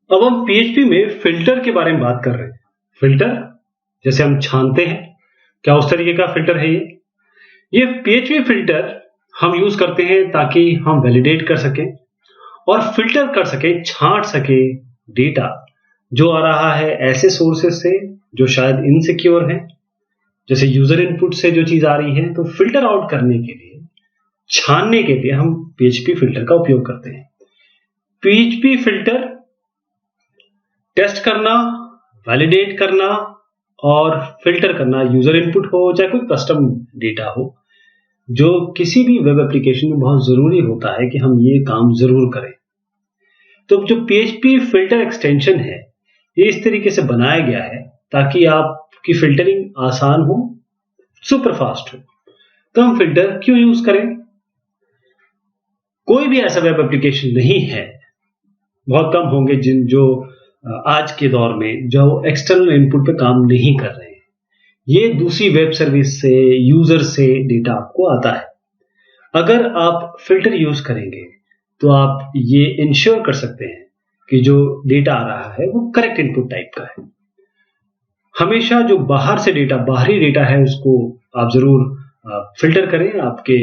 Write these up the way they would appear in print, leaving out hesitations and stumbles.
अब हम पीएचपी में फिल्टर के बारे में बात कर रहे हैं। फिल्टर जैसे हम छानते हैं, क्या उस तरीके का फिल्टर है ये पीएचपी फिल्टर हम यूज करते हैं ताकि हम वैलिडेट कर सकें और फिल्टर कर सकें, छांट सके डेटा जो आ रहा है ऐसे सोर्सेस से जो शायद इनसिक्योर है, जैसे यूजर इनपुट से जो चीज आ रही है। तो फिल्टर आउट करने के लिए, छानने के लिए हम पीएचपी फिल्टर का उपयोग करते हैं। पीएचपी फिल्टर टेस्ट करना, वैलिडेट करना और फिल्टर करना, यूजर इनपुट हो चाहे कोई कस्टम डेटा हो, जो किसी भी वेब एप्लीकेशन में बहुत जरूरी होता है कि हम ये काम जरूर करें। तो जो पीएचपी फिल्टर एक्सटेंशन है, ये इस तरीके से बनाया गया है ताकि आपकी फिल्टरिंग आसान हो, सुपर फास्ट हो। तो हम फिल्टर क्यों यूज करें? कोई भी ऐसा वेब एप्लीकेशन नहीं है, बहुत कम होंगे जो आज के दौर में जो एक्सटर्नल इनपुट पे काम नहीं कर रहे हैं। ये दूसरी वेब सर्विस से, यूजर से डेटा आपको आता है। अगर आप फिल्टर यूज करेंगे तो आप ये इंश्योर कर सकते हैं कि जो डेटा आ रहा है वो करेक्ट इनपुट टाइप का है। हमेशा जो बाहर से डेटा, बाहरी डेटा है, उसको आप जरूर फिल्टर करें। आपके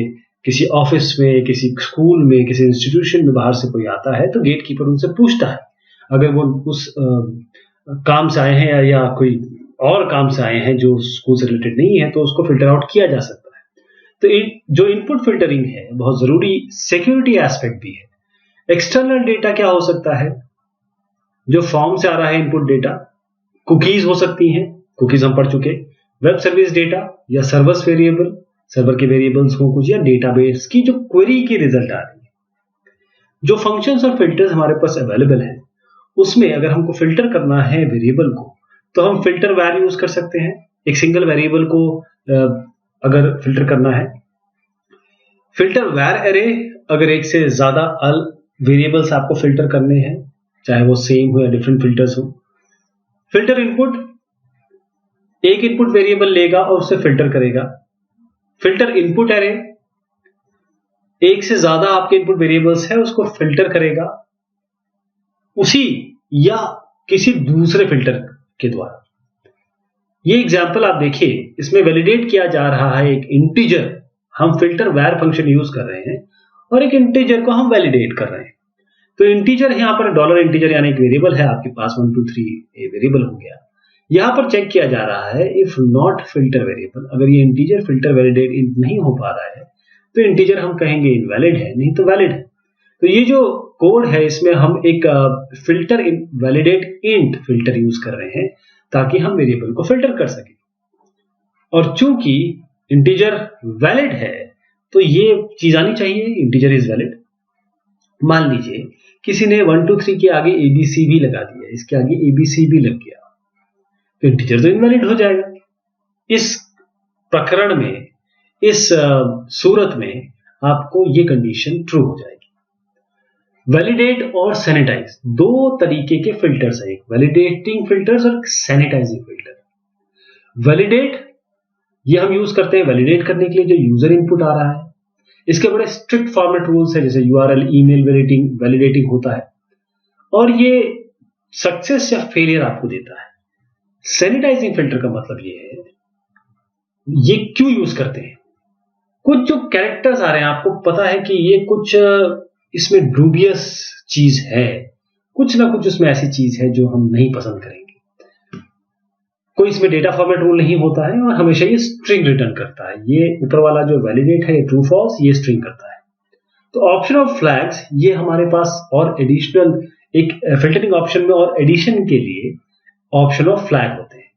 किसी ऑफिस में, किसी स्कूल में, किसी इंस्टीट्यूशन में बाहर से कोई आता है तो गेट कीपर उनसे पूछता है, अगर वो उस काम से आए हैं या कोई और काम से आए हैं जो स्कूल से रिलेटेड नहीं है, तो उसको फिल्टर आउट किया जा सकता है। तो जो इनपुट फिल्टरिंग है बहुत जरूरी सिक्योरिटी एस्पेक्ट भी है। एक्सटर्नल डेटा क्या हो सकता है? जो फॉर्म से आ रहा है इनपुट डेटा, कुकीज हो सकती हैं, कुकीज हम पढ़ चुके। वेब सर्विस डेटा या सर्वर्स वेरिएबल, सर्वर के वेरिएबल्स हो कुछ, या डेटाबेस की जो क्वेरी की रिजल्ट आ रही है। जो फंक्शंस और फिल्टर्स हमारे पास अवेलेबल हैं, उसमें अगर हमको फिल्टर करना है वेरिएबल को, तो हम फिल्टर वैर यूज कर सकते हैं। एक सिंगल वेरिएबल को अगर फिल्टर करना है, फिल्टर वैर एरे अगर एक से ज्यादा वेरिएबल्स आपको फिल्टर करने हैं, चाहे वो सेम हो या डिफरेंट फिल्टर्स हो। फिल्टर इनपुट, एक इनपुट वेरिएबल लेगा और उसे फिल्टर करेगा। फिल्टर इनपुट एरे, एक से ज्यादा आपके इनपुट वेरिएबल्स है उसको फिल्टर करेगा, उसी या किसी दूसरे फिल्टर के द्वारा। ये एग्जांपल आप देखिए, इसमें वैलिडेट किया जा रहा है एक इंटीजर, हम फिल्टर वैर फंक्शन यूज कर रहे हैं और एक इंटीजर को हम वैलिडेट कर रहे हैं। तो इंटीजर यहां पर डॉलर इंटीजर यानी एक वेरिएबल है आपके पास, 1 2 3 वेरिएबल हो गया। यहां पर चेक किया जा रहा है इफ नॉट फिल्टर वेरिएबल, अगर ये इंटीजर फिल्टर वैलिडेट नहीं हो पा रहा है तो इंटीजर हम कहेंगे इनवैलिड है, नहीं तो वैलिड है। तो ये जो कोड है इसमें हम एक filter validate int filter use कर रहे हैं ताकि हम वेरिएबल को फिल्टर कर सकें। और चूंकि इंटीजर वैलिड है तो ये चीज आनी चाहिए, इंटीजर इज वैलिड। मान लीजिए किसी ने 1 2 3 के आगे एबीसी भी लगा दिया, इसके आगे एबीसी भी लग गया, तो इंटीजर तो इनवैलिड हो जाएगा। इस प्रकरण में, इस सूरत में आपको ये कंडीशन ट्रू हो जाएगी। वैलिडेट और सैनिटाइज दो तरीके के फिल्टर्स हैं, वैलिडेटिंग फिल्टर्स और सैनिटाइजिंग फिल्टर। वैलिडेट ये हम यूज करते हैं वैलिडेट करने के लिए जो यूजर इनपुट आ रहा है। इसके बड़े स्ट्रिक्ट फॉर्मेट रूल्स है, जैसे यूआरएल, ईमेल वैलिडेटिंग होता है और ये सक्सेस या फेलियर आपको देता है। सैनिटाइजिंग फिल्टर का मतलब ये है, ये क्यों यूज करते हैं? कुछ जो कैरेक्टर्स आ रहे हैं, आपको पता है कि ये कुछ इसमें डूबियस चीज है, कुछ ना कुछ उसमें ऐसी चीज है जो हम नहीं पसंद करेंगे। कोई इसमें डेटा फॉर्मेट रूल नहीं होता है और हमेशा ये स्ट्रिंग रिटर्न करता है। ये ऊपर वाला जो वैलिडेट है, ये ट्रू फॉल्स, ये स्ट्रिंग करता है। तो ऑप्शन ऑफ फ्लैग्स, ये हमारे पास और एडिशनल एक फिल्टरिंग ऑप्शन में और एडिशन के लिए ऑप्शन ऑफ फ्लैग होते हैं।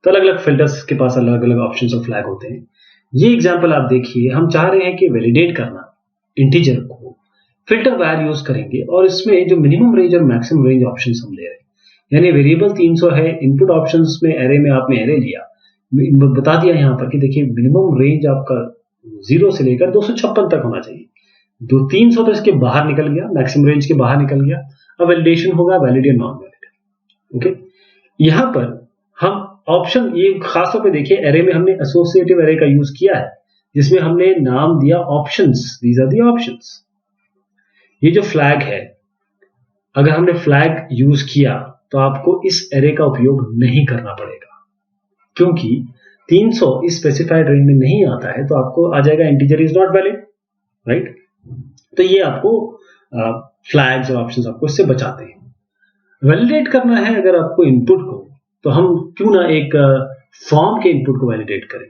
तो अलग अलग फिल्टर्स के पास अलग अलग ऑप्शन ऑफ फ्लैग होते हैं। ये एग्जाम्पल आप देखिए, हम चाह रहे हैं कि वैलिडेट करना इंटीजर को, फिल्टर वैर यूज करेंगे और इसमें जो मिनिमम रेंज और मैक्सिमम रेंज ऑप्शंस हम ले रहे हैं, यानी वेरिएबल 300 है, इनपुट ऑप्शंस में एरे में आपने एरे लिया, बता दिया यहां पर कि देखिए मिनिमम रेंज आपका 0 से लेकर 256 तक होना चाहिए। 300 तो इसके बाहर निकल गया, मैक्सिमम रेंज के बाहर निकल गया। अब वैलिडेशन होगा वैलिड या नॉन वैलिड। ओके, यहां पर हम ऑप्शन, ये खासतौर पे देखिए एरे में हमने एसोसिएटिव एरे का यूज किया है, जिसमें हमने नाम दिया options, these are the options. ये जो फ्लैग है अगर हमने फ्लैग यूज किया तो आपको इस एरे का उपयोग नहीं करना पड़ेगा, क्योंकि 300 इस स्पेसिफाइड रेंज में नहीं आता है, तो आपको आ जाएगा integer is not valid, right. तो ये आपको फ्लैग्स और ऑप्शंस आपको इससे बचाते हैं। वैलिडेट करना है अगर आपको इनपुट को, तो हम क्यों ना एक फॉर्म के इनपुट को वैलिडेट करें।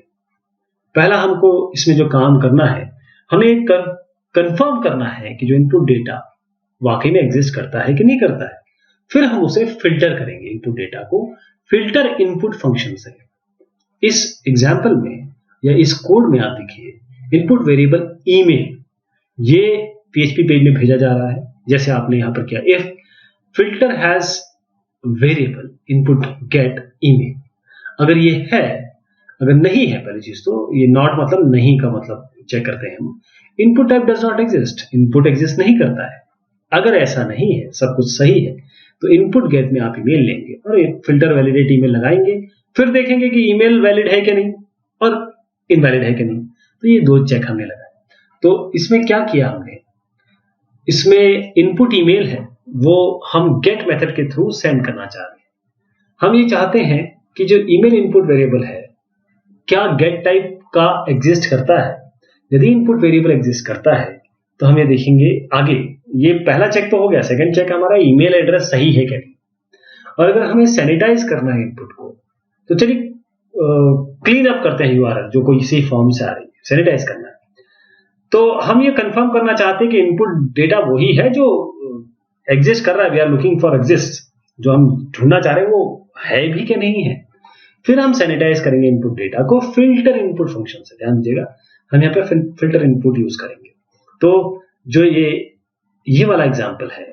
पहला हमको इसमें जो काम करना है, हमें एक कंफर्म करना है कि जो इनपुट डेटा वाकई में एग्जिस्ट करता है कि नहीं करता है। फिर हम उसे फिल्टर करेंगे, इनपुट डेटा को फिल्टर इनपुट फंक्शन से। इस एग्जाम्पल में या इस कोड में आप देखिए इनपुट वेरिएबल ईमेल ये PHP पेज में भेजा जा रहा है, जैसे आपने यहां पर किया if filter has variable input gate email. अगर ये है, अगर नहीं है, पहली चीज तो ये नॉट मतलब नहीं का मतलब चेक करते हैं हम। Input type does not exist, input exist नहीं करता है। अगर ऐसा नहीं है, सब कुछ सही है, तो इनपुट गेट में आप ईमेल लेंगे और फिल्टर वैलिडेट ईमेल लगाएंगे, फिर देखेंगे कि ईमेल वैलिड है कि नहीं और इनवैलिड है कि नहीं। तो ये दो चेक हमने लगाए। तो इसमें क्या किया हमने, इसमें इनपुट ईमेल है वो हम गेट मेथड के थ्रू सेंड करना चाह रहे हैं। हम ये चाहते हैं कि जो ईमेल इनपुट वेरिएबल है क्या गेट टाइप का एग्जिस्ट करता है। यदि इनपुट वेरिएबल एग्जिस्ट करता है तो हम ये देखेंगे आगे। ये पहला चेक तो हो गया, सेकंड चेक हमारा ईमेल एड्रेस सही है क्या नहीं। और अगर हमें सैनिटाइज करना है इनपुट को, तो चलिए क्लीन अप करते हैं यूआरएल जो कोई इसी फॉर्म से आ रही है, सैनिटाइज करना है। तो हम ये कंफर्म करना चाहते हैं कि इनपुट डेटा वही है जो एग्जिस्ट कर रहा है, we are looking for exist, जो हम ढूंढना चाह रहे हैं वो है भी कि नहीं है। फिर हम सैनिटाइज करेंगे इनपुट डेटा को फिल्टर इनपुट फंक्शन से। ध्यान दीजिएगा, हम यहाँ पे फिल्टर इनपुट यूज करेंगे। तो जो ये वाला एग्जांपल है,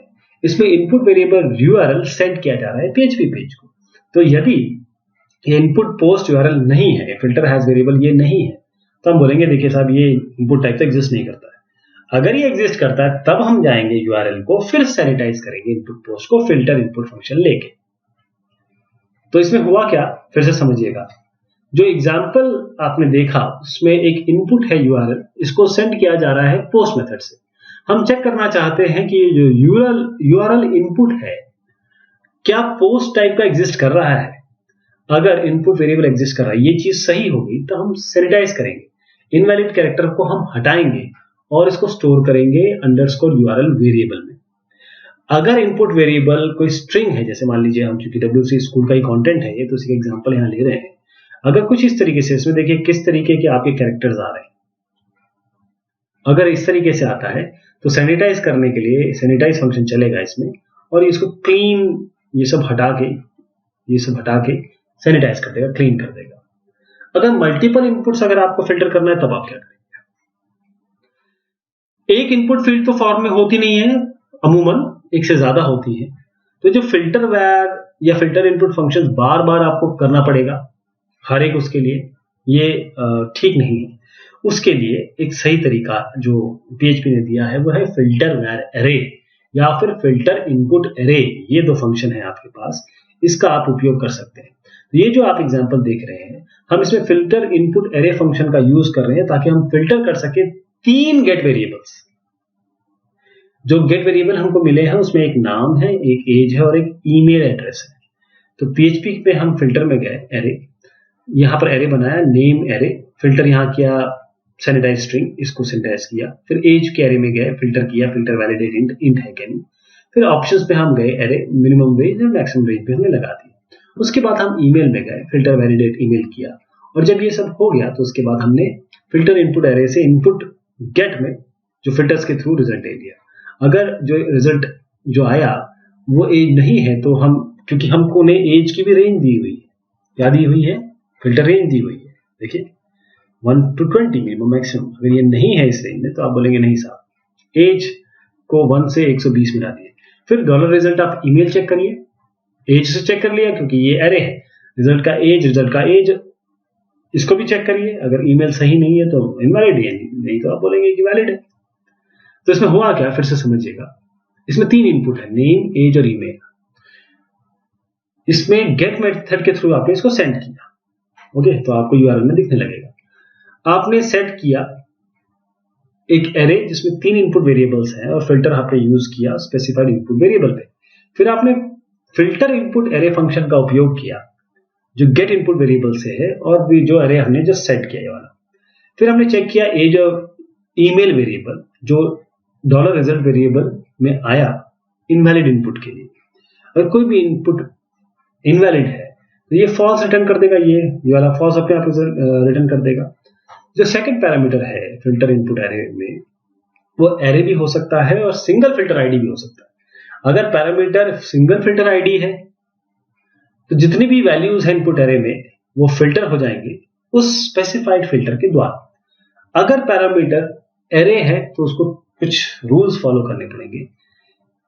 इसमें इनपुट वेरिएबल यूआरएल सेंड किया जा रहा है PHP पेज को। तो यदि ये इनपुट पोस्ट यूआरएल नहीं है, फिल्टर हैज वेरिएबल ये नहीं है, तो हम बोलेंगे देखिए साहब ये इनपुट टाइप तो एग्जिस्ट नहीं करता है। अगर ये एग्जिस्ट करता है तब हम जाएंगे यूआरएल को फिर सैनिटाइज करेंगे इनपुट पोस्ट को फिल्टर इनपुट फंक्शन लेके। तो इसमें हुआ क्या, फिर से समझिएगा। जो एग्जाम्पल आपने देखा उसमें एक इनपुट है यूआरएल, इसको सेंड किया जा रहा है पोस्ट मेथड से। हम चेक करना चाहते हैं कि जो यूआरएल इनपुट है क्या पोस्ट टाइप का एग्जिस्ट कर रहा है। अगर इनपुट वेरिएबल एग्जिस्ट कर रहा है, ये चीज सही होगी तो हम सैनिटाइज करेंगे, इनवैलिड कैरेक्टर को हम हटाएंगे और इसको स्टोर करेंगे अंडरस्कोर यूआरएल वेरिएबल में। अगर इनपुट वेरिएबल कोई स्ट्रिंग है, जैसे मान लीजिए हम चूंकि WC स्कूल का ही कंटेंट है ये, तो इसका एग्जांपल यहां ले रहे हैं। अगर कुछ इस तरीके से, इसमें देखिए किस तरीके के आपके कैरेक्टर्स आ रहे हैं। अगर इस तरीके से आता है तो सैनिटाइज करने के लिए सैनिटाइज फंक्शन चलेगा इसमें, और इसको क्लीन ये सब हटा के सैनिटाइज कर देगा, क्लीन कर देगा। अगर मल्टीपल इनपुट्स अगर आपको फिल्टर करना है तब आप क्या करेंगे। एक इनपुट फील्ड तो फॉर्म में होती नहीं है, अमूमन एक से ज्यादा होती है। तो जो फिल्टर वैर या फिल्टर इनपुट फंक्शंस बार बार आपको करना पड़ेगा हर एक उसके लिए, ये ठीक नहीं है। उसके लिए एक सही तरीका जो PHP ने दिया है वो है फिल्टर वैर एरे या फिर फिल्टर इनपुट एरे। ये दो फंक्शन है आपके पास, इसका आप उपयोग कर सकते हैं। तो ये जो आप एग्जांपल देख रहे हैं, हम इसमें फिल्टर इनपुट एरे फंक्शन का यूज कर रहे हैं ताकि हम फिल्टर कर सके 3 गेट वेरिएबल्स। जो गेट वेरिएबल हमको मिले हैं उसमें एक नाम है, एक एज है और एक ईमेल एड्रेस है। तो PHP पे हम फिल्टर में गए, एरे, यहां पर एरे बनाया, नेम एरे, फिल्टर यहां किया सैनिटाइज स्ट्रिंग, इसको सैनिटाइज किया, फिर एज के एरे में गए, फिल्टर किया, फिल्टर वैलिडेट इंट है क्या नहीं, फिर ऑप्शंस पे हम गए, एरे मिनिमम रेंज और मैक्सिमम रेंज पे हमने लगा दिया। उसके बाद हम ईमेल में गए, फिल्टर वैलिडेट ईमेल किया, और जब ये सब हो गया तो उसके बाद हमने फिल्टर इनपुट एरे से इनपुट गेट में जो फिल्टर्स के थ्रू रिजल्ट दे दिया। अगर जो रिजल्ट जो आया वो एज नहीं है तो हम, क्योंकि हमको ने एज की भी रेंज दी हुई है, क्या दी हुई है, फिल्टर रेंज दी हुई है, देखिए 1 to 20 मिनिमम मैक्सिमम। अगर ये नहीं है इस रेंज में तो आप बोलेंगे नहीं साहब, एज को 1 से 120 मिला दिए। फिर डॉलर रिजल्ट आप ईमेल चेक करिए, एज से चेक कर लिया क्योंकि ये एरे है, रिजल्ट का एज इसको भी चेक करिए। अगर ईमेल सही नहीं है तो इनवैलिड है, नहीं तो आप बोलेंगे कि वैलिड है। तो इसमें हुआ क्या, फिर से समझिएगा। इसमें 3 इनपुट है, नेम, एज और ईमेल। इसमें गेट मेथड के थ्रू आपने इसको सेंड किया, ओके, तो आपको यूआरएल में दिखने लगेगा। आपने सेट किया एक एरे जिसमें 3 इनपुट वेरिएबल्स हैं और फिल्टर आपने यूज किया स्पेसिफाइड इनपुट वेरिएबल पे। फिर आपने फिल्टर इनपुट एरे फंक्शन का उपयोग किया जो गेट इनपुट वेरिएबल से है और भी जो एरे हमने जस्ट सेट किया ये वाला। फिर हमने चेक किया एज ऑफ ईमेल वेरिएबल जो डॉलर रिजल्ट वेरिएबल में आया इनवैलिड इनपुट के लिए। अगर कोई भी इनपुट इनवैलिड है तो ये फॉल्स रिटर्न कर देगा, ये वाला फॉल्स अपने आप रिटर्न कर देगा। जो सेकंड पैरामीटर है फिल्टर इनपुट एरे में वो एरे भी हो सकता है और सिंगल फिल्टर आईडी भी हो सकता है। अगर पैरामीटर सिंगल फिल्टर आईडी है तो जितनी भी वैल्यूज है इनपुट एरे में वो फिल्टर हो जाएंगे उस स्पेसिफाइड फिल्टर के द्वारा। अगर पैरामीटर एरे है तो उसको कुछ रूल्स फॉलो करने पड़ेंगे।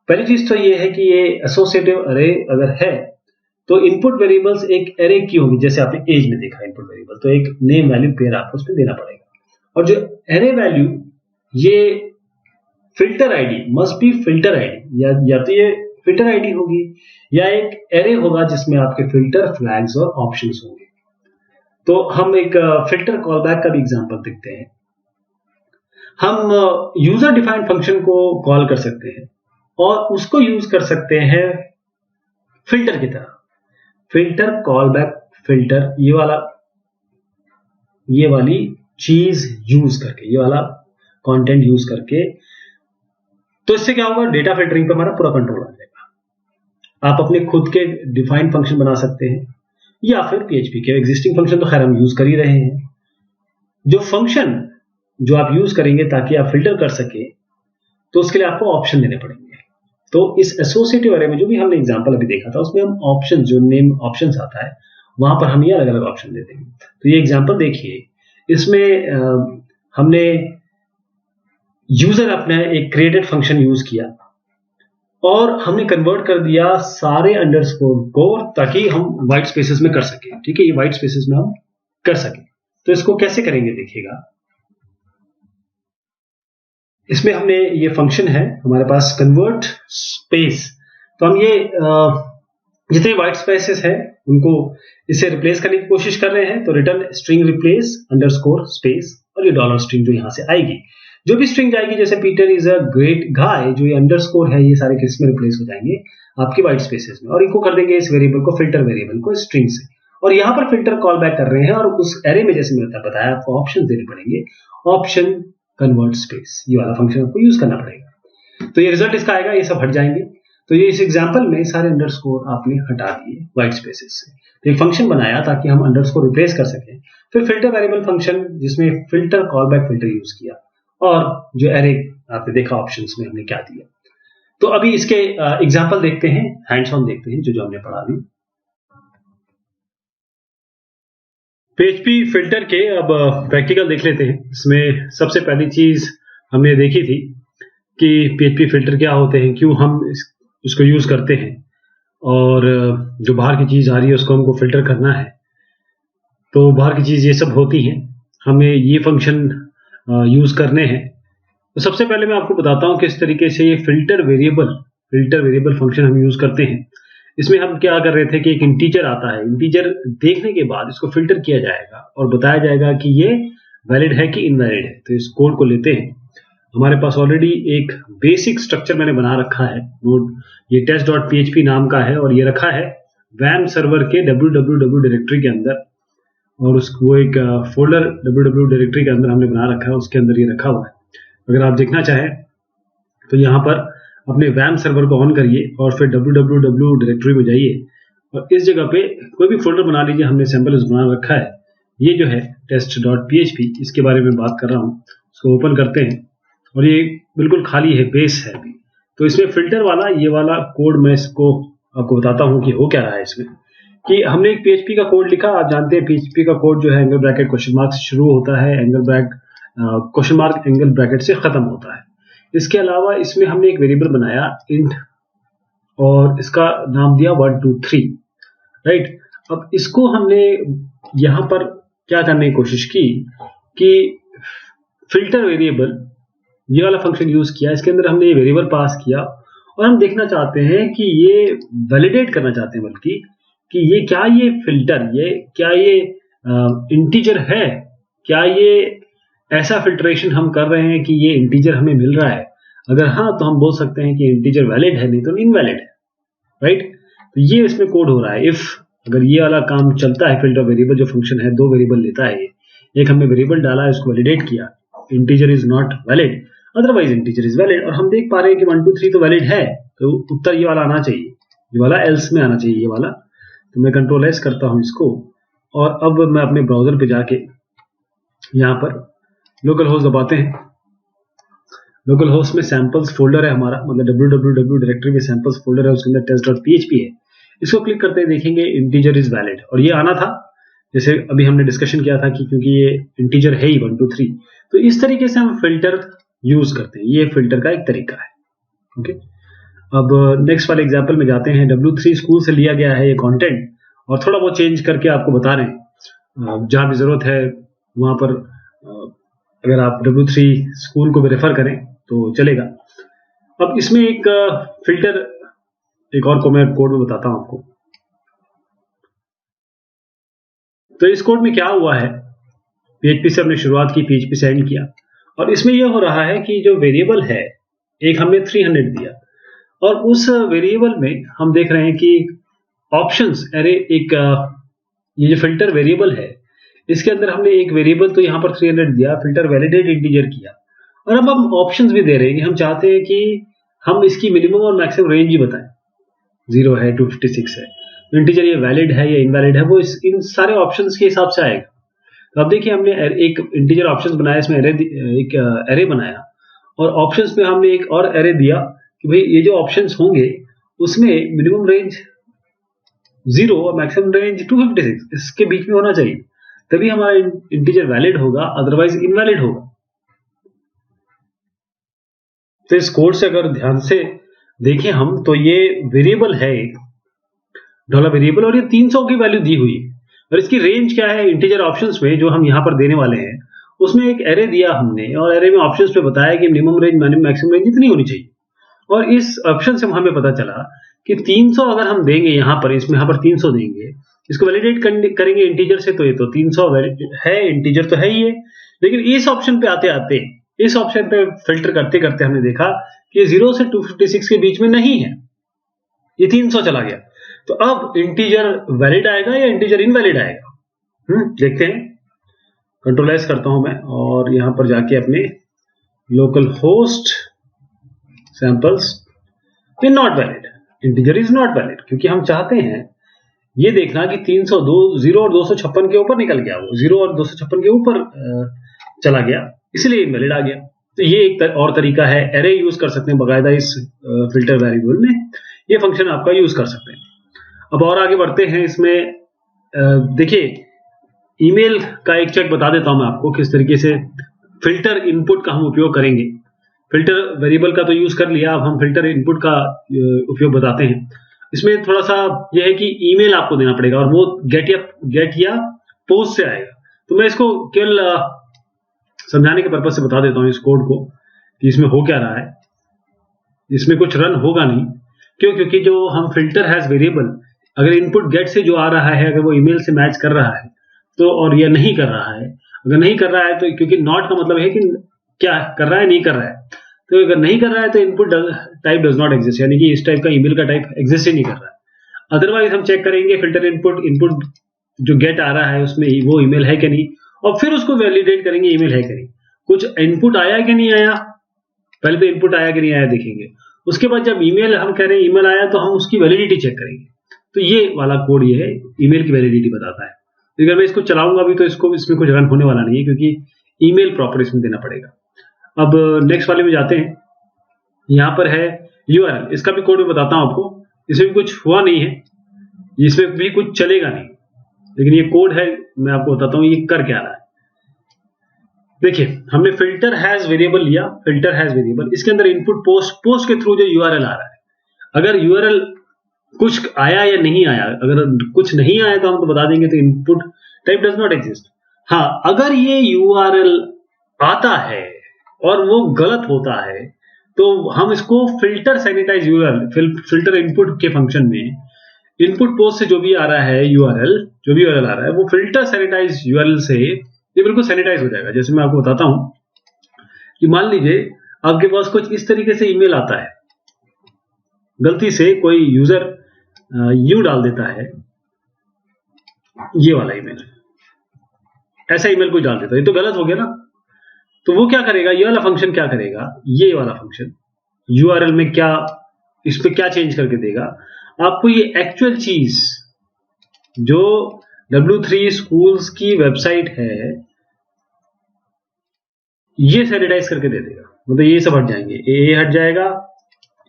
पहली चीज तो ये है कि ये एसोसिएटिव अरे अगर है तो इनपुट वेरिएबल्स एक एरे की होगी, जैसे आपने एज में देखा इनपुट वेरिएबल, तो एक नेम वैल्यू पेयर आपको उसमें देना पड़ेगा। और जो एरे वैल्यू ये filter ID must be filter ID, या तो ये फिल्टर आईडी होगी या एक एरे होगा जिसमें आपके फिल्टर फ्लैग्स और ऑप्शंस होंगे। तो हम एक फिल्टर कॉलबैक का भी एग्जांपल देखते हैं। हम यूजर डिफाइंड फंक्शन को कॉल कर सकते हैं और उसको यूज कर सकते हैं फिल्टर की तरह। फिल्टर कॉलबैक फिल्टर ये वाली चीज यूज करके, ये वाला कंटेंट यूज करके, तो इससे क्या होगा, डेटा फिल्टरिंग पे हमारा पूरा कंट्रोल आ जाएगा। आप अपने खुद के डिफाइंड फंक्शन बना सकते हैं या फिर पीएचपी के एग्जिस्टिंग फंक्शन तो खैर हम यूज कर ही रहे हैं। जो फंक्शन जो आप यूज करेंगे ताकि आप फिल्टर कर सके तो उसके लिए आपको ऑप्शन देने पड़ेंगे। तो इस एसोसिएटिव अरे में जो भी हमने एग्जांपल अभी देखा था उसमें हम ऑप्शन, जो नेम ऑप्शंस आता है वहां पर हम ये अलग अलग ऑप्शन देते हैं। तो ये एग्जांपल देखिए, इसमें हमने यूजर अपना एक क्रिएटेड फंक्शन यूज किया और हमने कन्वर्ट कर दिया सारे अंडरस्कोर को ताकि हम व्हाइट स्पेसेस में कर सके। ठीक है, ये व्हाइट स्पेसेस में हम कर सके। तो इसको कैसे करेंगे देखिएगा। इसमें हमने ये फंक्शन है हमारे पास कन्वर्ट स्पेस, तो हम ये जितने व्हाइट स्पेसेस है उनको इसे रिप्लेस करने की कोशिश कर रहे हैं। तो return string replace underscore space और ये डॉलर स्ट्रिंग जो यहां से आएगी, जो भी स्ट्रिंग जाएगी, जैसे Peter is a great guy, जो ये अंडरस्कोर है ये सारे किसमें रिप्लेस हो जाएंगे आपके व्हाइट स्पेसेस में। और इनको कर देंगे इस वेरिएबल को, फिल्टर वेरिएबल को स्ट्रिंग से। और यहां पर फिल्टर कॉल बैक कर रहे हैं और उस एरे में जैसे मैंने बताया आपको ऑप्शन देने पड़ेंगे। ऑप्शन कन्वर्ट स्पेस, ये वाला फंक्शन आपको यूज करना पड़ेगा। तो ये रिजल्ट इसका आएगा, ये सब हट जाएंगे। तो ये इस एग्जांपल में सारे अंडरस्कोर आपने हटा दिए व्हाइट स्पेसेस से। तो एक फंक्शन बनाया ताकि हम अंडरस्कोर रिप्लेस कर सकें। फिर फिल्टर वेरिएबल फंक्शन जिसमें फिल्टर कॉलबैक फिल्टर यूज किया और जो एरे आपने देखा ऑप्शंस में हमने क्या दिया। तो अभी इसके एग्जांपल देखते हैं, हैंड्स ऑन देखते हैं जो हमने पढ़ा अभी। पीएचपी फिल्टर के अब प्रैक्टिकल देख लेते हैं। इसमें सबसे पहली चीज हमने देखी थी कि पीएचपी फिल्टर क्या होते हैं, क्यों हम उसको यूज करते हैं, और जो बाहर की चीज आ रही है उसको हमको फिल्टर करना है। तो बाहर की चीज ये सब होती हैं, हमें ये फंक्शन यूज करने हैं। तो सबसे पहले मैं आपको बताता हूं किस तरीके से ये फिल्टर वेरिएबल फंक्शन हम यूज करते हैं। इसमें हम क्या कर रहे थे कि एक इंटीजर आता है, इंटीजर देखने के बाद इसको फिल्टर किया जाएगा और बताया जाएगा कि ये वैलिड है कि इनवैलिड है। तो इस कोड को लेते हैं, हमारे पास ऑलरेडी एक बेसिक स्ट्रक्चर मैंने बना रखा है, ये test.php नाम का है और ये रखा है वैम सर्वर के www डायरेक्टरी के अंदर, और वो एक फोल्डर www डायरेक्टरी के अंदर हमने बना रखा है, उसके अंदर ये रखा हुआ है। अगर आप देखना चाहें तो यहाँ पर अपने वैम सर्वर को ऑन करिए और फिर www डायरेक्टरी में जाइए और इस जगह पे कोई भी फोल्डर बना लीजिए। हमने सैंपल बना रखा है, ये जो है test.php, इसके बारे में बात कर रहा हूँ। इसको ओपन करते हैं और ये बिल्कुल खाली है, बेस है अभी। तो इसमें फिल्टर वाला ये वाला कोड मैं इसको आपको बताता हूँ कि हो क्या रहा है इसमें। कि हमने एक PHP का कोड लिखा, आप जानते हैं PHP का कोड जो है एंगल ब्रैकेट क्वेश्चन मार्क से शुरू होता है, क्वेश्चन मार्क एंगल ब्रैकेट से खत्म होता है। इसके अलावा इसमें हमने एक वेरिएबल बनाया इंट और इसका नाम दिया 1 2 3, राइट। अब इसको हमने यहां पर क्या करने की कोशिश की कि फिल्टर वेरिएबल ये वाला फंक्शन यूज किया, इसके अंदर हमने ये वेरिएबल पास किया और हम देखना चाहते हैं कि ये वैलिडेट करना चाहते हैं बल्कि कि ये क्या ये फिल्टर, ये क्या ये इंटीजर है, क्या ये ऐसा फिल्ट्रेशन हम कर रहे हैं कि ये इंटीजर हमें मिल रहा है। अगर हाँ तो हम बोल सकते हैं कि इंटीजर वैलिड है, नहीं तो इनवैलिड है। राइट। तो ये इसमें कोड हो रहा है। इफ अगर ये वाला काम चलता है, फिल्टर वेरिएबल जो फंक्शन है, दो वेरिएबल लेता है, एक हमने वेरिएबल डाला, इसको वैलिडेट किया, integer is not valid, otherwise integer is valid, और हम देख पा रहे हैं कि 1 2 3 तो वैलिड है, तो उत्तर ये वाला आना चाहिए, ये वाला एल्स में आना चाहिए, ये वाला। तो मैं कंट्रोल एस करता हूं इसको, और अब मैं अपने ब्राउजर पे जाके यहाँ पर लोकल होस्ट दबाते हैं। लोकल होस्ट में सैंपल्स फोल्डर है हमारा, मतलब www डायरेक्टरी में सैंपल्स फोल्डर है, उसके अंदर test.php है। इसको क्लिक करते ही देखेंगे इंटीजर इज वैलिड, और ये आना था जैसे अभी हमने डिस्कशन किया था कि क्योंकि ये इंटीजर है ही 1 2 3। तो इस तरीके से हम फिल्टर यूज करते हैं, ये फिल्टर का एक तरीका है। ओके, अब नेक्स्ट वाले एग्जांपल में जाते हैं। W3 स्कूल से लिया गया है ये कंटेंट, और थोड़ा बहुत चेंज करके आपको बता रहे हैं, जहां भी जरूरत है वहां पर अगर आप W3 स्कूल को भी रेफर करें तो चलेगा। अब इसमें एक फिल्टर, एक और को मैं कोड में बताता हूं आपको। तो इस कोड में क्या हुआ है, PHP से हमने शुरुआत की, PHP से एंड किया, और इसमें यह हो रहा है कि जो वेरिएबल है, एक हमने 300 दिया, और उस वेरिएबल में हम देख रहे हैं कि ऑप्शंस एरे, एक ये जो फिल्टर वेरिएबल है, इसके अंदर हमने एक वेरिएबल तो यहाँ पर 300 दिया, फिल्टर वैलिडेट इंटीजर किया, और अब हम ऑप्शंस भी दे रहे हैं कि हम चाहते हैं कि हम इसकी मिनिमम और मैक्सिमम रेंज ही बताएं, 0 है, 256 है, इंटीजर ये वैलिड है या इनवैलिड है, वो इन सारे ऑप्शंस के हिसाब से आएगा। तो अब देखिए, हमने एक इंटीजर ऑप्शंस बनाया, इसमें एक एरे बनाया, और ऑप्शंस में हमने एक और एरे दिया कि भाई ये जो ऑप्शंस होंगे उसमें मिनिमम रेंज 0 और मैक्सिमम रेंज 256 इसके बीच में होना चाहिए, तभी हमारा इंटीजर वैलिड होगा, अदरवाइज इनवैलिड होगा। तो इस कोड से अगर ध्यान से देखें हम, तो ये वेरिएबल है एक डॉलर वेरिएबल, और ये 300 की वैल्यू दी हुई है, और इसकी रेंज क्या है, इंटीजर ऑप्शंस में जो हम यहां पर देने वाले हैं उसमें एक एरे दिया हमने, और एरे में ऑप्शंस पे बताया कि मिनिमम रेंज मैक्सिमम रेंज इतनी होनी चाहिए, और इस ऑप्शन से हमें पता चला कि 300 अगर हम देंगे यहाँ पर, इसमें यहाँ पर 300 देंगे, इसको वैलिडेट करेंगे इंटीजर से, तो ये तो 300 है, इंटीजर तो है ही है। लेकिन इस ऑप्शन पे आते आते, इस ऑप्शन पे फिल्टर करते करते हमने देखा कि 0 से 256 के बीच में नहीं है, ये 300 चला गया। तो अब इंटीजर वैलिड आएगा या इंटीजर इनवैलिड आएगा, देखते हैं। कंट्रोल एस करता हूं मैं, और यहां पर जाके अपने लोकल होस्ट सैंपल्स, ये not valid, integer is not valid, क्योंकि हम चाहते हैं ये देखना कि 302 0 और 256 के ऊपर निकल गया, वो 0 और 256 के ऊपर चला गया, इसलिए इनवैलिड आ गया। तो ये एक और तरीका है, एरे यूज कर सकते हैं बकायदा इस फिल्टर वेरिएबल में, ये फंक्शन आपका यूज कर सकते हैं। अब और आगे बढ़ते हैं इसमें। देखिए, ईमेल का एक चेक बता देता हूं मैं आपको, किस तरीके से फिल्टर इनपुट का हम उपयोग करेंगे। फिल्टर वेरिएबल का तो यूज कर लिया, अब हम फिल्टर इनपुट का उपयोग बताते हैं। इसमें थोड़ा सा यह है कि ईमेल आपको देना पड़ेगा, और वो गेट या पोस्ट से आएगा। तो मैं इसको केवल समझाने के पर्पज से बता देता हूं इस कोड को कि इसमें हो क्या रहा है। इसमें कुछ रन होगा नहीं, क्यों? क्योंकि जो हम फिल्टर हैज वेरिएबल, अगर इनपुट गेट से जो आ रहा है, अगर वो ईमेल से मैच कर रहा है तो, और यह नहीं कर रहा है, अगर नहीं कर रहा है तो, क्योंकि नॉट का मतलब है कि क्या कर रहा है, नहीं कर रहा है, तो अगर नहीं कर रहा है तो input type does not exist, यानी कि इस टाइप का ईमेल का टाइप एग्जिस्ट ही नहीं कर रहा है। अदरवाइज हम चेक करेंगे फिल्टर इनपुट जो गेट आ रहा है उसमें वो ईमेल है कि नहीं, और फिर उसको वैलिडेट करेंगे ईमेल है कि नहीं। कुछ इनपुट आया कि नहीं आया, पहले तो इनपुट आया कि नहीं आया देखेंगे, उसके बाद जब ईमेल हम कह रहे हैं ईमेल आया, तो हम उसकी वैलिडिटी चेक करेंगे। तो ये वाला कोड ये है, ईमेल की वैलिडिटी बताता है। अगर मैं इसको चलाऊंगा भी तो इसमें कुछ रन होने वाला नहीं है, क्योंकि ईमेल प्रॉपर इसमें देना पड़ेगा। अब नेक्स्ट वाले में जाते हैं। यहां पर है URL, इसका भी कोड मैं बताता हूं आपको। इसमें भी कुछ हुआ नहीं है, इसमें भी कुछ चलेगा नहीं, लेकिन ये कोड है, मैं आपको बताता हूं ये कर क्या रहा है। देखिए, हमने फिल्टर हैज वेरिएबल लिया, फिल्टर हैज वेरिएबल, इसके अंदर इनपुट पोस्ट के थ्रू जो URL आ रहा है, अगर URL कुछ आया या नहीं आया, अगर कुछ नहीं आया तो हम तो बता देंगे, तो input type does not exist. हाँ, अगर ये URL आता है और वो गलत होता है, तो हम इसको filter sanitize URL, filter input के फंक्शन में इनपुट पोस्ट से जो भी आ रहा है URL, जो भी URL आ रहा है, वो फिल्टर सैनिटाइज URL से ये बिल्कुल सैनिटाइज हो जाएगा। जैसे मैं आपको बताता हूं कि मान लीजिए आपके पास कुछ इस तरीके से ईमेल आता है, गलती से कोई यूजर यू डाल देता है, ये वाला ईमेल, ऐसा ईमेल कोई डाल देता है, ये तो गलत हो गया ना। तो वो क्या करेगा, ये वाला फंक्शन क्या करेगा, ये वाला फंक्शन यूआरएल में क्या, इस पे क्या चेंज करके देगा आपको, ये एक्चुअल चीज जो W3 स्कूल्स की वेबसाइट है ये सैनिटाइज करके दे देगा। मतलब ये सब हट जाएंगे, ए हट जाएगा,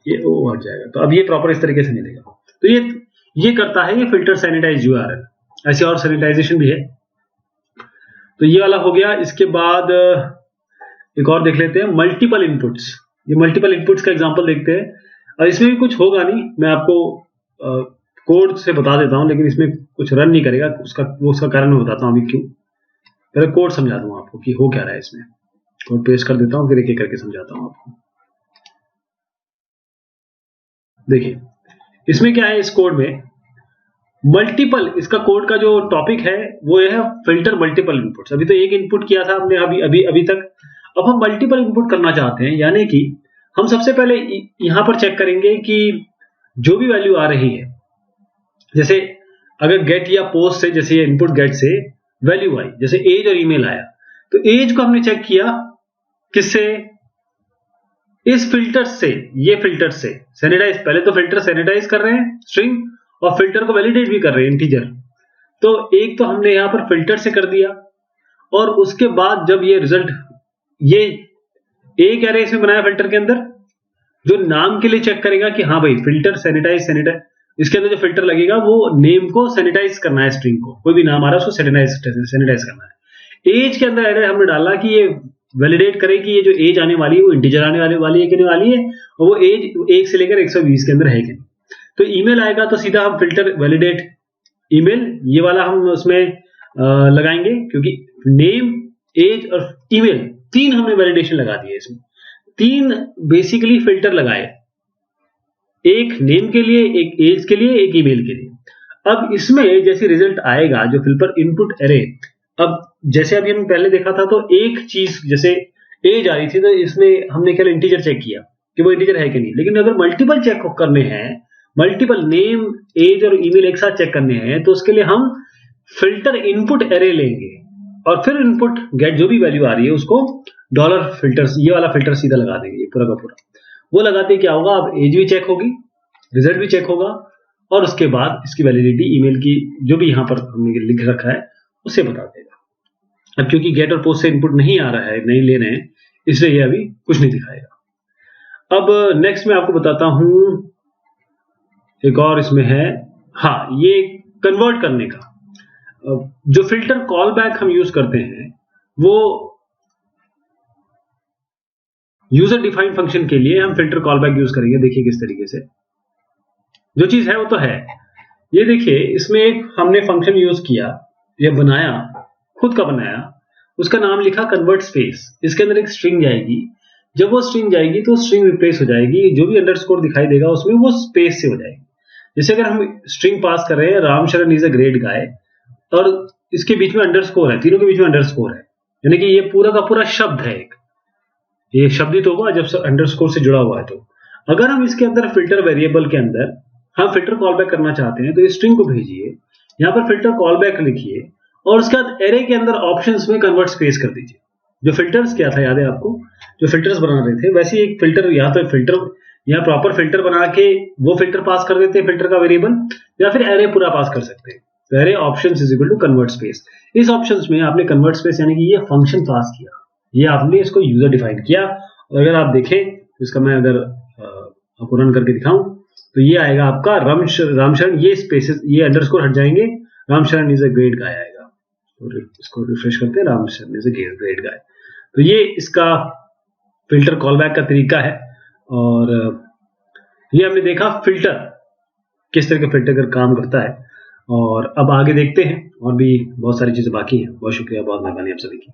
ये ओ हट जाएगा। तो अब ये प्रॉपर इस तरीके से मिलेगा। तो ये करता है ये फिल्टर सैनिटाइज यूआरएल। ऐसी और सैनिटाइजेशन भी है। तो ये वाला हो गया। इसके बाद एक और देख लेते हैं, मल्टीपल इनपुट्स। ये मल्टीपल इनपुट्स का एग्जांपल देखते हैं। और इसमें भी कुछ होगा नहीं, मैं आपको कोड से बता देता हूं, लेकिन इसमें कुछ रन नहीं करेगा। उसका कारण मैं बताता हूं अभी क्यों। पहले कोड समझा दूं आपको कि हो क्या रहा है इसमें। कोड पेस्ट कर देता हूं, फिर एक एक करके समझाता हूं आपको। देखिए इसमें क्या है, इस कोड में मल्टीपल, इसका कोड का जो टॉपिक है वो है फिल्टर मल्टीपल इनपुट्स। अभी तो एक इनपुट किया था हमने अभी तक। अब हम मल्टीपल इनपुट करना चाहते हैं, यानी कि हम सबसे पहले यहां पर चेक करेंगे कि जो भी वैल्यू आ रही है, जैसे अगर गेट या पोस्ट से, जैसे ये इनपुट गेट से वैल्यू आई, जैसे एज और ईमेल आया, तो एज को हमने चेक किया किससे, इस फिल्टर से। ये फिल्टर से सैनिटाइज, पहले तो फिल्टर सैनिटाइज कर रहे हैं स्ट्रिंग, और फिल्टर को वैलिडेट भी कर रहे हैं इंटीजर। तो एक तो हमने यहां पर फिल्टर से कर दिया, और उसके बाद जब ये रिजल्ट, ये एक एरे इसमें बनाया फिल्टर के अंदर, जो नाम के लिए चेक करेगा कि हाँ भाई फिल्टर सैनिटाइज, इसके अंदर जो फिल्टर लगेगा वो नेम को सैनिटाइज करना है, स्ट्रिंग को कोई भी नाम आ रहा है उसको सैनिटाइज करना है। एज के अंदर एरे हमने डाला कि ये वैलिडेट करे कि ये जो एज आने वाली है वो इंटीजर आने वाली है कि नहीं वाली है, और वो एज 1 से लेकर 120 के अंदर है कि नहीं। तो ईमेल आएगा तो सीधा हम फिल्टर वैलिडेट ईमेल, ये वाला हम उसमें लगाएंगे, क्योंकि नेम, एज और ईमेल, 3 हमने वैलिडेशन लगा दिए इसमें। 3 बेसिकली फिल्टर लगाए, एक नेम के लिए, एक एज के लिए, एक ईमेल के लिए। अब इसमें जैसे रिजल्ट आएगा जो फिल्टर इनपुट एरे, अब जैसे अभी हमने पहले देखा था, तो एक चीज जैसे एज आ रही थी, तो इसमें हमने केवल इंटीजर चेक किया कि वो इंटीजर है कि नहीं। लेकिन अगर मल्टीपल चेक करने हैं, मल्टीपल नेम, एज और ईमेल एक साथ चेक करने हैं, तो उसके लिए हम फिल्टर इनपुट एरे लेंगे, और फिर इनपुट गेट जो भी वैल्यू आ रही है उसको डॉलर फिल्टर्स, ये वाला फिल्टर सीधा लगा देंगे पूरा का पूरा। वो लगाते क्या होगा, अब एज भी चेक होगी, रिजल्ट भी चेक होगा, और उसके बाद इसकी वैलिडिटी ईमेल की जो भी यहां पर हमने लिख रखा है उसे बता देगा। अब क्योंकि गेट और पोस्ट से इनपुट नहीं आ रहा है, नहीं ले रहे हैं, इसलिए ये अभी कुछ नहीं दिखाएगा। अब नेक्स्ट मैं आपको बताता हूं, एक और इसमें है, हाँ, ये कन्वर्ट करने का। जो फिल्टर कॉल बैक हम यूज करते हैं वो यूजर डिफाइंड फंक्शन के लिए हम फिल्टर कॉल बैक यूज करेंगे। देखिए किस तरीके से, जो चीज है वो तो है। ये देखिए इसमें एक हमने फंक्शन यूज किया, ये बनाया, खुद का बनाया, उसका नाम लिखा कन्वर्ट स्पेस। इसके अंदर एक स्ट्रिंग जाएगी, जब वो स्ट्रिंग जाएगी तो स्ट्रिंग रिप्लेस हो जाएगी, जो भी अंडरस्कोर दिखाई देगा उसमें वो स्पेस से हो जाएगी। जैसे अगर हम स्ट्रिंग पास कर रहे हैं, राम शरण इज अ ग्रेट गाय, और इसके बीच में अंडरस्कोर है, तीनों के बीच में अंडरस्कोर है, यानी कि ये पूरा का पूरा शब्द है एक, ये शब्दित होगा जब अंडरस्कोर से जुड़ा हुआ है। तो अगर हम इसके अंदर फिल्टर वेरिएबल के अंदर हम फिल्टर कॉल बैक करना चाहते हैं, तो इस स्ट्रिंग को भेजिए, यहां पर फिल्टर कॉल बैक लिखिए, और उसके बाद एरे के अंदर ऑप्शंस में कन्वर्ट स्पेस कर दीजिए। जो फिल्टर्स क्या था, याद है आपको, जो फिल्टर्स बना रहे थे, वैसे एक फिल्टर, या तो फिल्टर यहाँ प्रॉपर फिल्टर बना के वो फिल्टर पास कर देते हैं फिल्टर का वेरिएबल, या फिर एरे पूरा पास कर सकते हैं। तो array options is equal to convert space. इस ऑप्शंस में आपने कन्वर्ट स्पेस यानी कि ये फंक्शन पास किया, ये आपने इसको यूजर डिफाइन किया। और अगर आप देखें तो इसका मैं अगर आपको रन करके दिखाऊं तो ये आएगा आपका रामशरण, ये स्पेसेस, ये अंडरस्कोर हट जाएंगे, Ramsharan is a great guy आएगा। तो इसको रिफ्रेश करते हैं, Ramsharan is a great guy. तो ये इसका फिल्टर कॉलबैक का तरीका है। और ये हमने देखा फिल्टर किस तरह का फिल्टर कर काम करता है। और अब आगे देखते हैं, और भी बहुत सारी चीजें बाकी हैं। बहुत शुक्रिया, बहुत मेहरबानी आप सभी की।